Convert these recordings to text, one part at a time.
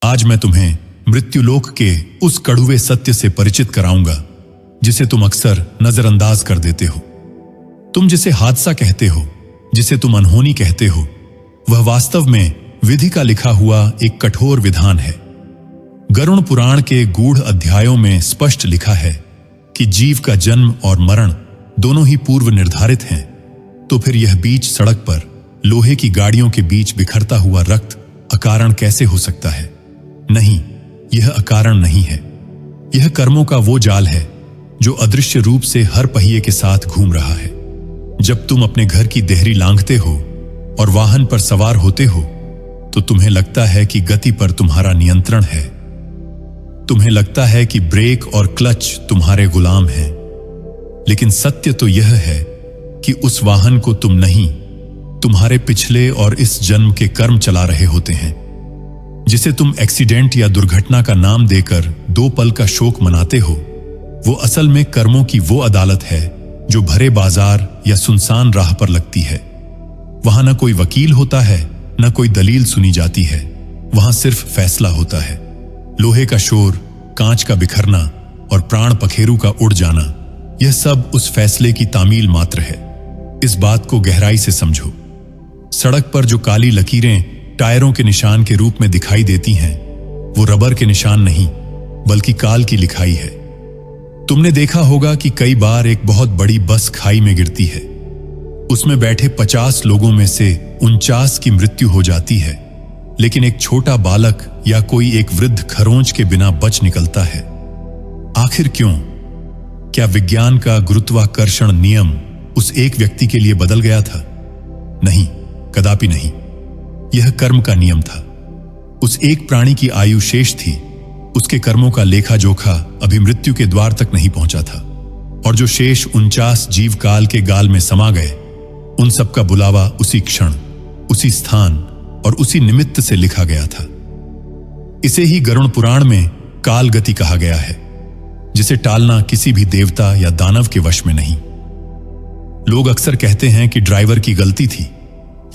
आज मैं तुम्हें मृत्युलोक के उस कड़वे सत्य से परिचित कराऊंगा जिसे तुम अक्सर नजरअंदाज कर देते हो। तुम जिसे हादसा कहते हो, जिसे तुम अनहोनी कहते हो, वह वास्तव में विधि का लिखा हुआ एक कठोर विधान है। गरुड़ पुराण के गूढ़ अध्यायों में स्पष्ट लिखा है कि जीव का जन्म और मरण दोनों ही पूर्व निर्धारित हैं। तो फिर यह बीच सड़क पर लोहे की गाड़ियों के बीच बिखरता हुआ रक्त अकारण कैसे हो सकता है? नहीं, यह अकारण नहीं है। यह कर्मों का वो जाल है जो अदृश्य रूप से हर पहिए के साथ घूम रहा है। जब तुम अपने घर की देहरी लांघते हो और वाहन पर सवार होते हो तो तुम्हें लगता है कि गति पर तुम्हारा नियंत्रण है। तुम्हें लगता है कि ब्रेक और क्लच तुम्हारे गुलाम हैं। लेकिन सत्य तो यह है कि उस वाहन को तुम नहीं, तुम्हारे पिछले और इस जन्म के कर्म चला रहे होते हैं। जिसे तुम एक्सीडेंट या दुर्घटना का नाम देकर 2 पल का शोक मनाते हो, वो असल में कर्मों की वो अदालत है जो भरे बाजार या सुनसान राह पर लगती है। वहां न कोई वकील होता है, न कोई दलील सुनी जाती है। वहां सिर्फ फैसला होता है। लोहे का शोर, कांच का बिखरना और प्राण पखेरु का उड़ जाना, यह सब उस फैसले की तामील मात्र है। इस बात को गहराई से समझो। सड़क पर जो काली लकीरें टायरों के निशान के रूप में दिखाई देती हैं, वो रबर के निशान नहीं बल्कि काल की लिखाई है। तुमने देखा होगा कि कई बार एक बहुत बड़ी बस खाई में गिरती है। उसमें बैठे 50 लोगों में से 49 की मृत्यु हो जाती है, लेकिन एक छोटा बालक या कोई एक वृद्ध खरोंच के बिना बच निकलता है। आखिर क्यों? क्या विज्ञान का गुरुत्वाकर्षण नियम उस एक व्यक्ति के लिए बदल गया था? नहीं, कदापि नहीं। यह कर्म का नियम था। उस एक प्राणी की आयु शेष थी। उसके कर्मों का लेखा जोखा अभी मृत्यु के द्वार तक नहीं पहुंचा था, और जो शेष 49 जीव काल के गाल में समा गए, उन सब का बुलावा उसी क्षण, उसी स्थान और उसी निमित्त से लिखा गया था। इसे ही गरुड़ पुराण में काल गति कहा गया है, जिसे टालना किसी भी देवता या दानव के वश में नहीं। लोग अक्सर कहते हैं कि ड्राइवर की गलती थी,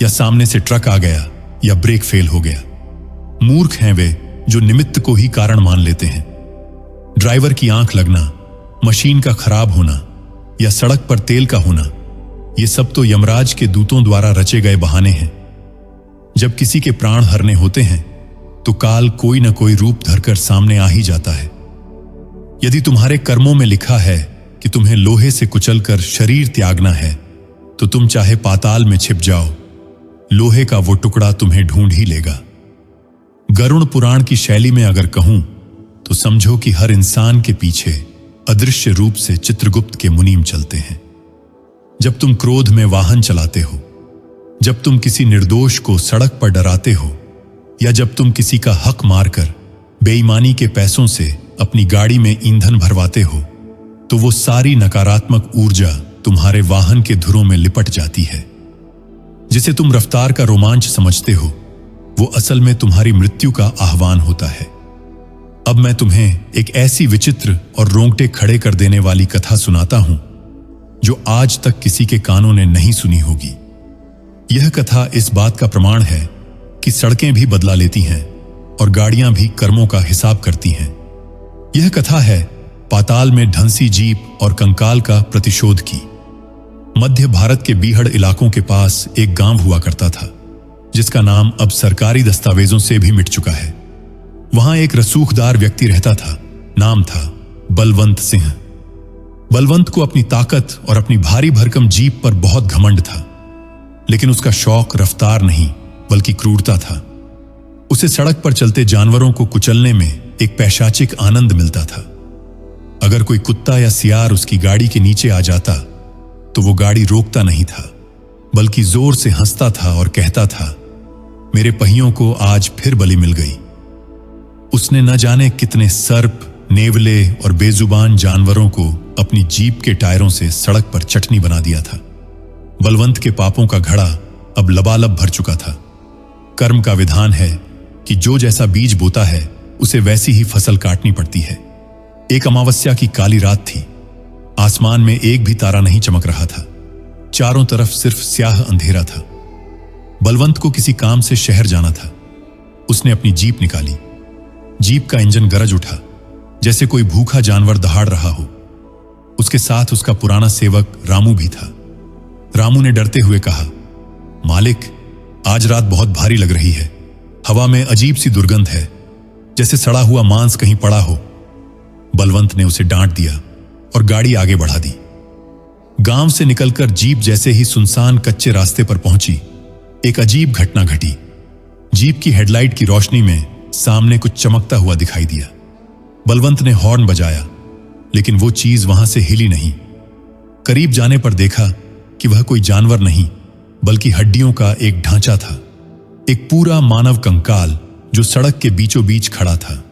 या सामने से ट्रक आ गया, या ब्रेक फेल हो गया। मूर्ख हैं वे जो निमित्त को ही कारण मान लेते हैं। ड्राइवर की आंख लगना, मशीन का खराब होना या सड़क पर तेल का होना, ये सब तो यमराज के दूतों द्वारा रचे गए बहाने हैं। जब किसी के प्राण हरने होते हैं तो काल कोई न कोई रूप धरकर सामने आ ही जाता है। यदि तुम्हारे कर्मों में लिखा है कि तुम्हें लोहे से कुचलकर शरीर त्यागना है, तो तुम चाहे पाताल में छिप जाओ, लोहे का वो टुकड़ा तुम्हें ढूंढ ही लेगा। गरुड़ पुराण की शैली में अगर कहूं तो समझो कि हर इंसान के पीछे अदृश्य रूप से चित्रगुप्त के मुनीम चलते हैं। जब तुम क्रोध में वाहन चलाते हो, जब तुम किसी निर्दोष को सड़क पर डराते हो, या जब तुम किसी का हक मारकर बेईमानी के पैसों से अपनी गाड़ी में ईंधन भरवाते हो, तो वो सारी नकारात्मक ऊर्जा तुम्हारे वाहन के धुरों में लिपट जाती है। जिसे तुम रफ्तार का रोमांच समझते हो, वो असल में तुम्हारी मृत्यु का आह्वान होता है। अब मैं तुम्हें एक ऐसी विचित्र और रोंगटे खड़े कर देने वाली कथा सुनाता हूं जो आज तक किसी के कानों ने नहीं सुनी होगी। यह कथा इस बात का प्रमाण है कि सड़कें भी बदला लेती हैं और गाड़ियां भी कर्मों का हिसाब करती हैं। यह कथा है पाताल में ढंसी जीप और कंकाल का प्रतिशोध की। मध्य भारत के बीहड़ इलाकों के पास एक गांव हुआ करता था, जिसका नाम अब सरकारी दस्तावेजों से भी मिट चुका है। वहां एक रसूखदार व्यक्ति रहता था। नाम था बलवंत सिंह। बलवंत को अपनी ताकत और अपनी भारी भरकम जीप पर बहुत घमंड था, लेकिन उसका शौक रफ्तार नहीं बल्कि क्रूरता था। उसे सड़क पर चलते जानवरों को कुचलने में एक पैशाचिक आनंद मिलता था। अगर कोई कुत्ता या सियार उसकी गाड़ी के नीचे आ जाता तो वो गाड़ी रोकता नहीं था, बल्कि जोर से हंसता था और कहता था, मेरे पहियों को आज फिर बलि मिल गई। उसने न जाने कितने सर्प, नेवले और बेजुबान जानवरों को अपनी जीप के टायरों से सड़क पर चटनी बना दिया था। बलवंत के पापों का घड़ा अब लबालब भर चुका था। कर्म का विधान है कि जो जैसा बीज बोता है उसे वैसी ही फसल काटनी पड़ती है। एक अमावस्या की काली रात थी। आसमान में एक भी तारा नहीं चमक रहा था। चारों तरफ सिर्फ स्याह अंधेरा था। बलवंत को किसी काम से शहर जाना था। उसने अपनी जीप निकाली। जीप का इंजन गरज उठा, जैसे कोई भूखा जानवर दहाड़ रहा हो। उसके साथ उसका पुराना सेवक रामू भी था। रामू ने डरते हुए कहा, मालिक, आज रात बहुत भारी लग रही है। हवा में अजीब सी दुर्गंध है, जैसे सड़ा हुआ मांस कहीं पड़ा हो। बलवंत ने उसे डांट दिया और गाड़ी आगे बढ़ा दी। गांव से निकलकर जीप जैसे ही सुनसान कच्चे रास्ते पर पहुंची, एक अजीब घटना घटी। जीप की हेडलाइट की रोशनी में सामने कुछ चमकता हुआ दिखाई दिया। बलवंत ने हॉर्न बजाया, लेकिन वो चीज वहां से हिली नहीं। करीब जाने पर देखा कि वह कोई जानवर नहीं, बल्कि हड्डियों का एक ढांचा था। एक पूरा मानव कंकाल जो सड़क के बीचों बीच खड़ा था।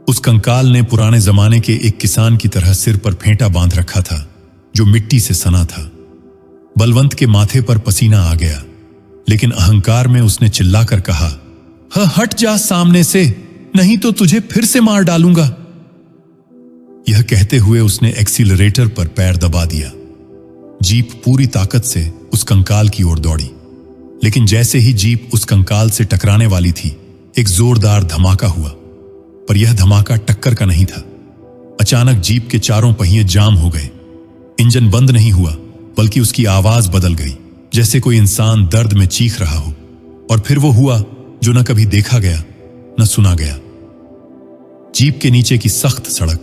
उस कंकाल ने पुराने जमाने के एक किसान की तरह सिर पर फेंटा बांध रखा था, जो मिट्टी से सना था। बलवंत के माथे पर पसीना आ गया, लेकिन अहंकार में उसने चिल्लाकर कहा, हट जा सामने से, नहीं तो तुझे फिर से मार डालूंगा। यह कहते हुए उसने एक्सीलरेटर पर पैर दबा दिया। जीप पूरी ताकत से उस कंकाल की ओर दौड़ी, लेकिन जैसे ही जीप उस कंकाल से टकराने वाली थी, एक जोरदार धमाका हुआ। पर यह धमाका टक्कर का नहीं था। अचानक जीप के चारों पहिए जाम हो गए। इंजन बंद नहीं हुआ, बल्कि उसकी आवाज बदल गई, जैसे कोई इंसान दर्द में चीख रहा हो। और फिर वो हुआ जो न कभी देखा गया न सुना गया। जीप के नीचे की सख्त सड़क,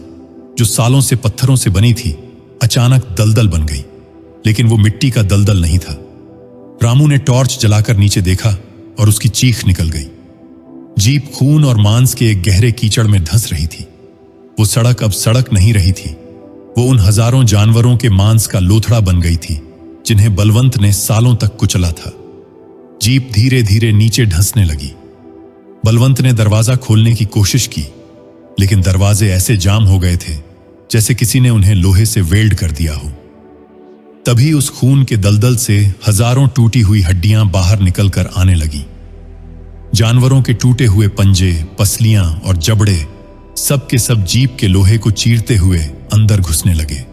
जो सालों से पत्थरों से बनी थी, अचानक दलदल बन गई। लेकिन वो मिट्टी का दलदल नहीं था। रामू ने टॉर्च जलाकर नीचे देखा और उसकी चीख निकल गई। जीप खून और मांस के एक गहरे कीचड़ में धंस रही थी। वो सड़क अब सड़क नहीं रही थी, वो उन हजारों जानवरों के मांस का लोथड़ा बन गई थी, जिन्हें बलवंत ने सालों तक कुचला था। जीप धीरे धीरे नीचे धंसने लगी। बलवंत ने दरवाजा खोलने की कोशिश की, लेकिन दरवाजे ऐसे जाम हो गए थे जैसे किसी ने उन्हें लोहे से वेल्ड कर दिया हो। तभी उस खून के दलदल से हजारों टूटी हुई हड्डियां बाहर निकलकर आने लगी। जानवरों के टूटे हुए पंजे, पसलियां और जबड़े सब के सब जीप के लोहे को चीरते हुए अंदर घुसने लगे।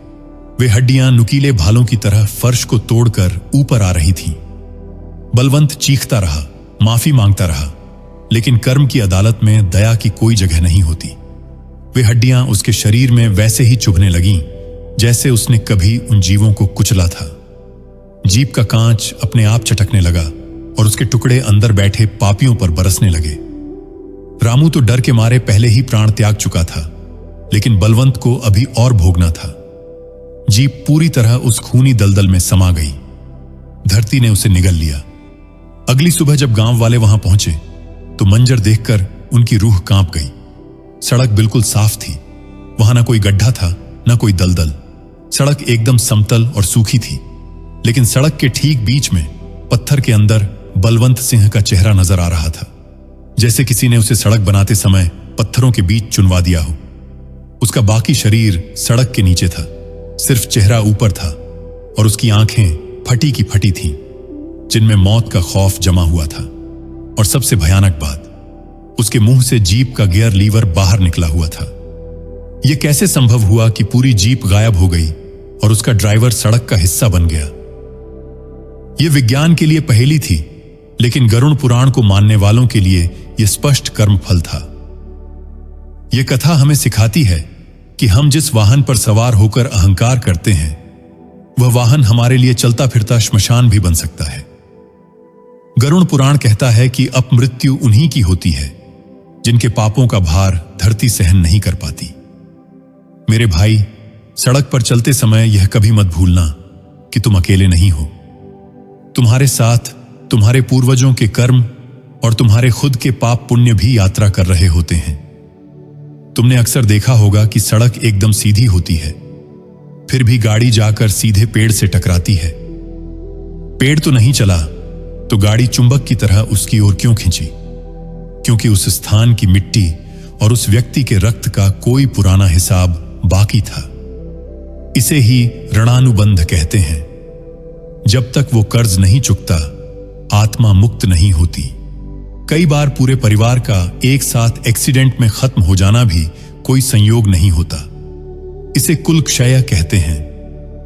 वे हड्डियां नुकीले भालों की तरह फर्श को तोड़कर ऊपर आ रही थीं। बलवंत चीखता रहा, माफी मांगता रहा, लेकिन कर्म की अदालत में दया की कोई जगह नहीं होती। वे हड्डियां उसके शरीर में वैसे ही चुभने लगीं जैसे उसने कभी उन जीवों को कुचला था। जीप का कांच अपने आप चटकने लगा और उसके टुकड़े अंदर बैठे पापियों पर बरसने लगे। रामू तो डर के मारे पहले ही प्राण त्याग चुका था, लेकिन बलवंत को अभी और भोगना था। जीप पूरी तरह उस खूनी दलदल में समा गई। धरती ने उसे निगल लिया। अगली सुबह जब गांव वाले वहां पहुंचे तो मंजर देखकर उनकी रूह कांप गई। सड़क बिल्कुल साफ थी, वहां न कोई गड्ढा था न कोई दलदल। सड़क एकदम समतल और सूखी थी, लेकिन सड़क के ठीक बीच में पत्थर के अंदर बलवंत सिंह का चेहरा नजर आ रहा था, जैसे किसी ने उसे सड़क बनाते समय पत्थरों के बीच चुनवा दिया हो। उसका बाकी शरीर सड़क के नीचे था, सिर्फ चेहरा ऊपर था और उसकी आंखें फटी की फटी थीं, जिनमें मौत का खौफ जमा हुआ था। और सबसे भयानक बात, उसके मुंह से जीप का गियर लीवर बाहर निकला हुआ था। यह कैसे संभव हुआ कि पूरी जीप गायब हो गई और उसका ड्राइवर सड़क का हिस्सा बन गया? यह विज्ञान के लिए पहेली थी, लेकिन गरुड़ पुराण को मानने वालों के लिए यह स्पष्ट कर्मफल था। यह कथा हमें सिखाती है कि हम जिस वाहन पर सवार होकर अहंकार करते हैं, वह वाहन हमारे लिए चलता फिरता श्मशान भी बन सकता है। गरुड़ पुराण कहता है कि अपमृत्यु उन्हीं की होती है जिनके पापों का भार धरती सहन नहीं कर पाती। मेरे भाई, सड़क पर चलते समय यह कभी मत भूलना कि तुम अकेले नहीं हो। तुम्हारे साथ तुम्हारे पूर्वजों के कर्म और तुम्हारे खुद के पाप पुण्य भी यात्रा कर रहे होते हैं। तुमने अक्सर देखा होगा कि सड़क एकदम सीधी होती है, फिर भी गाड़ी जाकर सीधे पेड़ से टकराती है। पेड़ तो नहीं चला तो गाड़ी चुंबक की तरह उसकी ओर क्यों खींची? क्योंकि उस स्थान की मिट्टी और उस व्यक्ति के रक्त का कोई पुराना हिसाब बाकी था। इसे ही ऋणानुबंध कहते हैं। जब तक वो कर्ज नहीं चुकता, आत्मा मुक्त नहीं होती। कई बार पूरे परिवार का एक साथ एक्सीडेंट में खत्म हो जाना भी कोई संयोग नहीं होता। इसे कुल क्षय कहते हैं।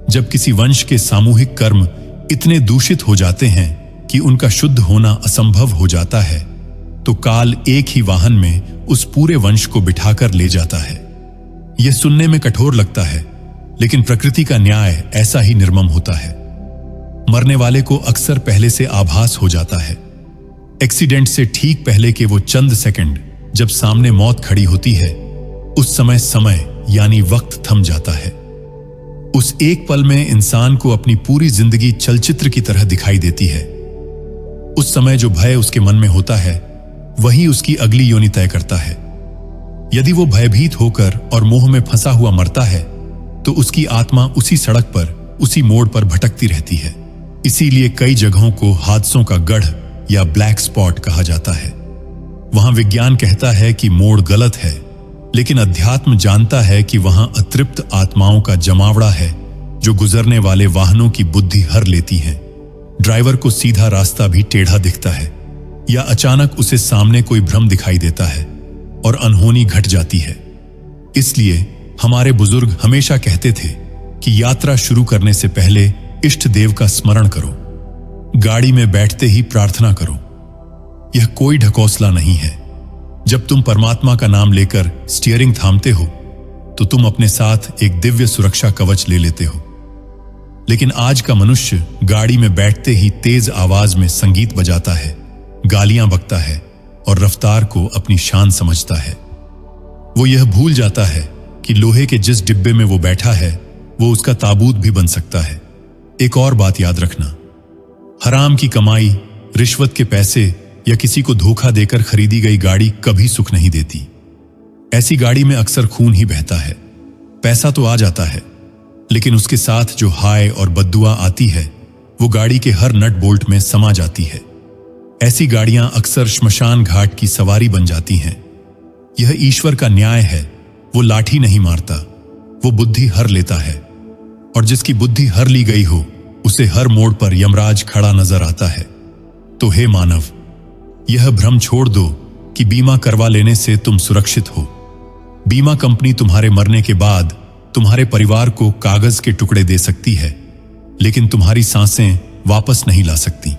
जब किसी वंश के सामूहिक कर्म इतने दूषित हो जाते हैं कि उनका शुद्ध होना असंभव हो जाता है, तो काल एक ही वाहन में उस पूरे वंश को बिठाकर ले जाता है। यह सुनने में कठोर लगता है, लेकिन प्रकृति का न्याय ऐसा ही निर्मम होता है। मरने वाले को अक्सर पहले से आभास हो जाता है। एक्सीडेंट से ठीक पहले के वो चंद सेकंड जब सामने मौत खड़ी होती है, उस समय यानी वक्त थम जाता है। उस एक पल में इंसान को अपनी पूरी जिंदगी चलचित्र की तरह दिखाई देती है। उस समय जो भय उसके मन में होता है, वही उसकी अगली योनि तय करता है। यदि वो भयभीत होकर और मोह में फंसा हुआ मरता है, तो उसकी आत्मा उसी सड़क पर, उसी मोड़ पर भटकती रहती है। इसीलिए कई जगहों को हादसों का गढ़ या ब्लैक स्पॉट कहा जाता है। वहां विज्ञान कहता है कि मोड़ गलत है, लेकिन अध्यात्म जानता है कि वहां अतृप्त आत्माओं का जमावड़ा है जो गुजरने वाले वाहनों की बुद्धि हर लेती हैं। ड्राइवर को सीधा रास्ता भी टेढ़ा दिखता है, या अचानक उसे सामने कोई भ्रम दिखाई देता है और अनहोनी घट जाती है। इसलिए हमारे बुजुर्ग हमेशा कहते थे कि यात्रा शुरू करने से पहले इष्ट देव का स्मरण करो, गाड़ी में बैठते ही प्रार्थना करो। यह कोई ढकोसला नहीं है। जब तुम परमात्मा का नाम लेकर स्टीयरिंग थामते हो, तो तुम अपने साथ एक दिव्य सुरक्षा कवच ले लेते हो। लेकिन आज का मनुष्य गाड़ी में बैठते ही तेज आवाज में संगीत बजाता है, गालियां बकता है और रफ्तार को अपनी शान समझता है। वो यह भूल जाता है कि लोहे के जिस डिब्बे में वो बैठा है, वो उसका ताबूत भी बन सकता है। एक और बात याद रखना, हराम की कमाई, रिश्वत के पैसे या किसी को धोखा देकर खरीदी गई गाड़ी कभी सुख नहीं देती। ऐसी गाड़ी में अक्सर खून ही बहता है। पैसा तो आ जाता है, लेकिन उसके साथ जो हाय और बद्दुआ आती है, वो गाड़ी के हर नट बोल्ट में समा जाती है। ऐसी गाड़ियां अक्सर श्मशान घाट की सवारी बन जाती हैं। यह ईश्वर का न्याय है। वो लाठी नहीं मारता, वो बुद्धि हर लेता है। और जिसकी बुद्धि हर ली गई हो, उसे हर मोड़ पर यमराज खड़ा नजर आता है। तो हे मानव, यह भ्रम छोड़ दो कि बीमा करवा लेने से तुम सुरक्षित हो। बीमा कंपनी तुम्हारे मरने के बाद तुम्हारे परिवार को कागज के टुकड़े दे सकती है, लेकिन तुम्हारी सांसें वापस नहीं ला सकती।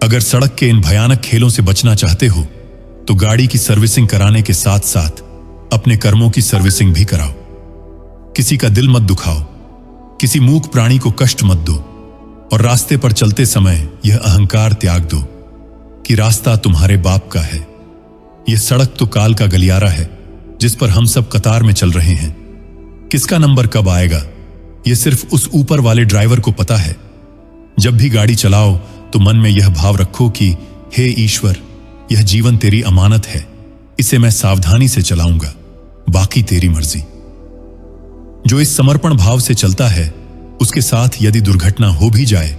अगर सड़क के इन भयानक खेलों से बचना चाहते हो, तो गाड़ी की सर्विसिंग कराने के साथ साथ अपने कर्मों की सर्विसिंग भी कराओ। किसी का दिल मत दुखाओ, किसी मूक प्राणी को कष्ट मत दो, और रास्ते पर चलते समय यह अहंकार त्याग दो कि रास्ता तुम्हारे बाप का है। यह सड़क तो काल का गलियारा है, जिस पर हम सब कतार में चल रहे हैं। किसका नंबर कब आएगा, यह सिर्फ उस ऊपर वाले ड्राइवर को पता है। जब भी गाड़ी चलाओ, तो मन में यह भाव रखो कि हे ईश्वर, यह जीवन तेरी अमानत है, इसे मैं सावधानी से चलाऊंगा, बाकी तेरी मर्जी। जो इस समर्पण भाव से चलता है, उसके साथ यदि दुर्घटना हो भी जाए,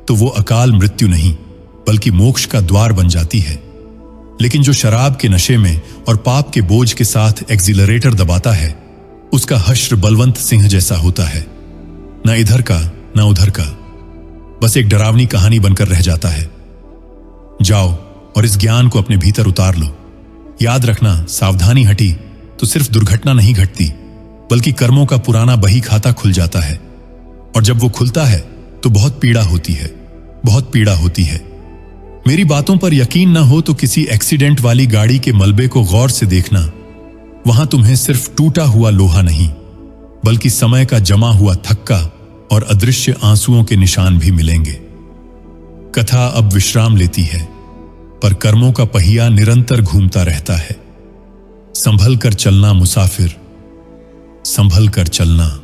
तो वो अकाल मृत्यु नहीं, बल्कि मोक्ष का द्वार बन जाती है। लेकिन जो शराब के नशे में और पाप के बोझ के साथ एक्सीलरेटर दबाता है, उसका हश्र बलवंत सिंह जैसा होता है, न इधर का न उधर का, बस एक डरावनी कहानी बनकर रह जाता है। जाओ और इस ज्ञान को अपने भीतर उतार लो। याद रखना, सावधानी हटी तो सिर्फ दुर्घटना नहीं घटती, बल्कि कर्मों का पुराना बही खाता खुल जाता है। और जब वो खुलता है, तो बहुत पीड़ा होती है, बहुत पीड़ा होती है। मेरी बातों पर यकीन न हो तो किसी एक्सीडेंट वाली गाड़ी के मलबे को गौर से देखना। वहां तुम्हें सिर्फ टूटा हुआ लोहा नहीं, बल्कि समय का जमा हुआ थक्का और अदृश्य आंसुओं के निशान भी मिलेंगे। कथा अब विश्राम लेती है, पर कर्मों का पहिया निरंतर घूमता रहता है। संभल कर चलना मुसाफिर, संभल कर चलना।